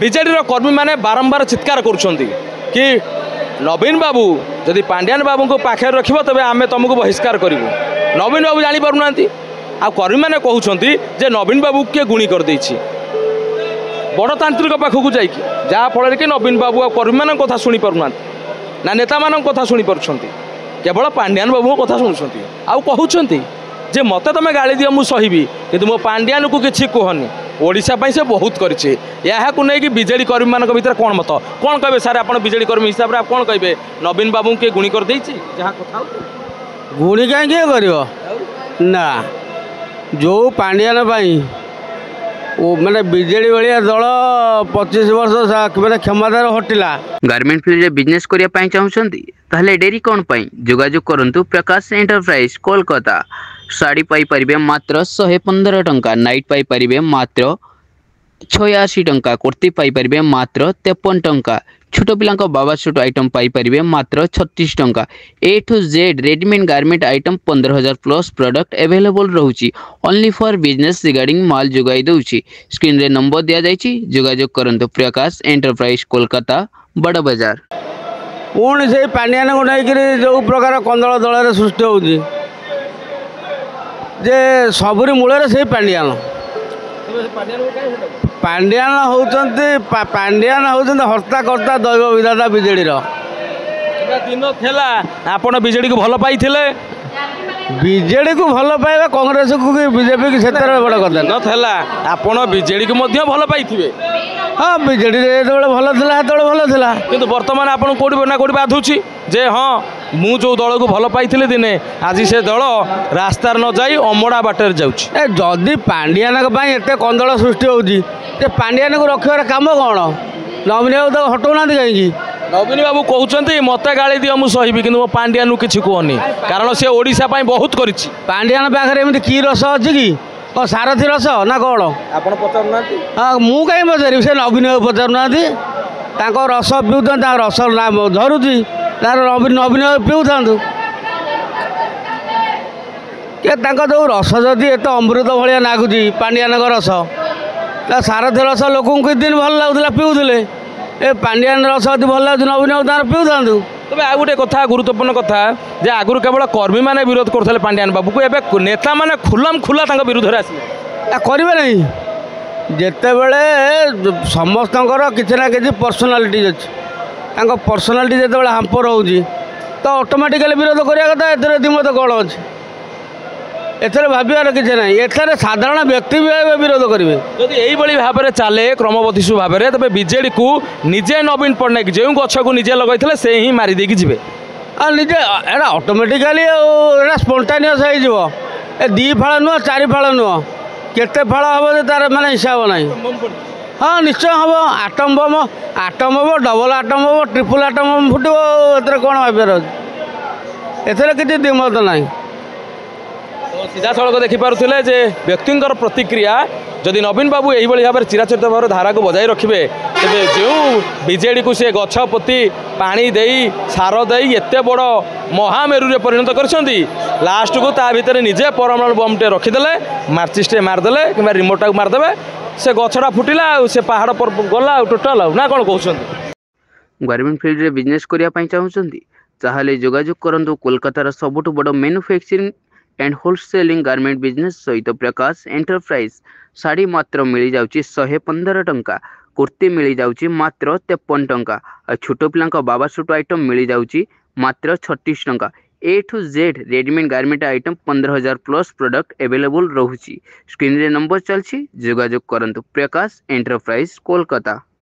BJD कर्मी मैंने बारंबार चित्कार करुँच कि नवीन बाबू जदि पांड्यान बाबू को पाखे रख तेज आम तुमको बहिष्कार करूँ। नवीन बाबू जापना कर्मी मैंने कहते जे नवीन बाबू किए गुणी करदे बड़तांत्रिक पाखक जाफल कि नवीन बाबू कर्मी मान कथा शुणी पारना ना नेता मान कथा शुणी पार्टी केवल पांड्यान बाबू कथा शुणुंट कहते जे मत तुम गाड़ी दियो मुझे सही कि मो पांड्यान को किसी कहनी ओडिशा से बहुत करें नहीं बीजेडी कर्मी मान भर कौन मत कौन कहे सारे आप बीजेडी कर्मी हिसाब से आप कौन कहे नवीन बाबू किए गुणी कर जहाँ कथा गुणी कहीं ना जो पांड्यान माने बीजेडी भाया दल 25 वर्ष मैंने क्षमतार हटिला गारमेंट फील्ड में बिजनेस करने चाहते ताहले डेरी कौन पाई जोगाजोग करंतु प्रकाश एंटरप्राइज कोलकाता साड़ी पाई परिबे मात्र 115 टंका नाइट पाई परिबे मात्र 86 टंका कुर्ती पाई परिबे मात्र 53 टंका छोट पिला बाबा सूट आइटम पाई परिबे मात्र 36 टंका A to Z readymade garment item 15,000 plus product available रोची ओनली फॉर बिजनेस रिगार्डिंग माल जोगाई दउची स्क्रीन रे नंबर दिया जाइची जोगाजोग करंतु प्रकाश एंटरप्राइज कोलकाता बड़ बाजार पुणी से पांड्यान को लेकर जो प्रकार कंदल दल सृष्टि होती जे सबुरी मूल से पांड्यान पांड्यान होती पांड्यान होती हर्ताकर्ता दैव विधाता बीजेडी दिन थेला आपण बीजेडी को भल पाई बीजेडी को भल पाइबा कांग्रेस को बीजेपी की क्षेत्र में बड़ कथा न थेला आपण बीजेडी को मध्य भल पाई हाँ बीजेडी जो भल था जो भल था किंतु वर्तमान आपन कोडी ना कोडी बाधुची जे हाँ मु जो दल को भल पाई दिने आज से दल रास्तार न जाई अमड़ा बाटर जाउची जदि पांड्यान एत कंदल सृष्टि होती पांड्यान को रखिबार काम कौन नवीन बाबू तो हटाऊना कहीं नवीन बाबू कहते मत गाड़ी दियो मुझे सही कि पांड्यान किसी कहनी कारण सी ओडिशा बहुत कर पांड्यान पाखे एमती कि रस अच्छी कि सारथी रस ना कौन आप पचारूना हाँ मुझे कहीं पचारि से नवीन बाबू पचारूना रस पिउन रस ना धरुची नवीन बाबू पिउ था जो रस जदि एत अमृत भाया नागुची पांड्यान रस सारथी रस लोक कित दिन भल लगुला पिउले ए पांड्यान रस यदि भल लगे नवीन बाबू तार पिउ था तबे आ गोटे कथा गुरुत्वपूर्ण कथा जे आगुरी केवल कर्मी मैंने विरोध करते पांड्यान बाबू को एवं नेता मैंने खुलम खुला विरोध में आसे करेंगे नहीं जिते बड़े समस्त किसी ना कि पर्सनालीटी अच्छी पर्सनालीटी जिते हाम्पर हो तो ऑटोमेटिकली विरोध करा कथा एथर दिमत कौन अच्छे एथर भावार किसी ना एथर साधारण व्यक्ति भी विरोध करेंगे जदि यही भाव में चले क्रमबर्धिशु भाव में तबे बीजेडी को निजे नवीन पट्टनायक जो गछ को निजे लगे से ही मारिदे जी निजे एटा ऑटोमेटिकली स्पॉन्टानियस हो दी फाड़ नुह 4 फाड़ नुह केते फाड़ हम तार माने हिसाब ना हाँ निश्चय हम atom bomb double atom bomb triple atom bomb फुटो कौन भाव एथर किसी दिमत ना सीधा सड़क देखिपे जे व्यक्तिंकर प्रतिक्रिया जदि नवीन बाबू यही भाव में चिराचरित भाव धारा को बजाय रखिए तेरे जो बीजेडी को सी गछ पोती पानी दे सार दे एत बड़ महामेरु परिणत कर लास्ट को ता भितर निजे परमाणु बम टे रखीदे मार्चिस्टे मारदे कि रिमोट को मारदे से गछटा फुटिला से पहाड़ पर गला टोटाल ना कौन कहते गारमेंट फील्ड में बिजनेस करने चाहते ताहले जोगाजोग करंतु कोलकातार सबुठ बड़ manufacturing and wholesaling garment business सहित प्रकाश एंटरप्राइज साड़ी मात्र मिल जाउची 115 टंका कुर्ती मिल जाउची मात्र 53 टंका और छोट पिला बाबा सूट आइटम मिल जाउची मात्र 36 टंका A to Z readymade garment item 15,000 plus product available रोची स्क्रीन रे नंबर चलची जोगाजोग करंतु प्रकाश एंटरप्राइज कोलकाता।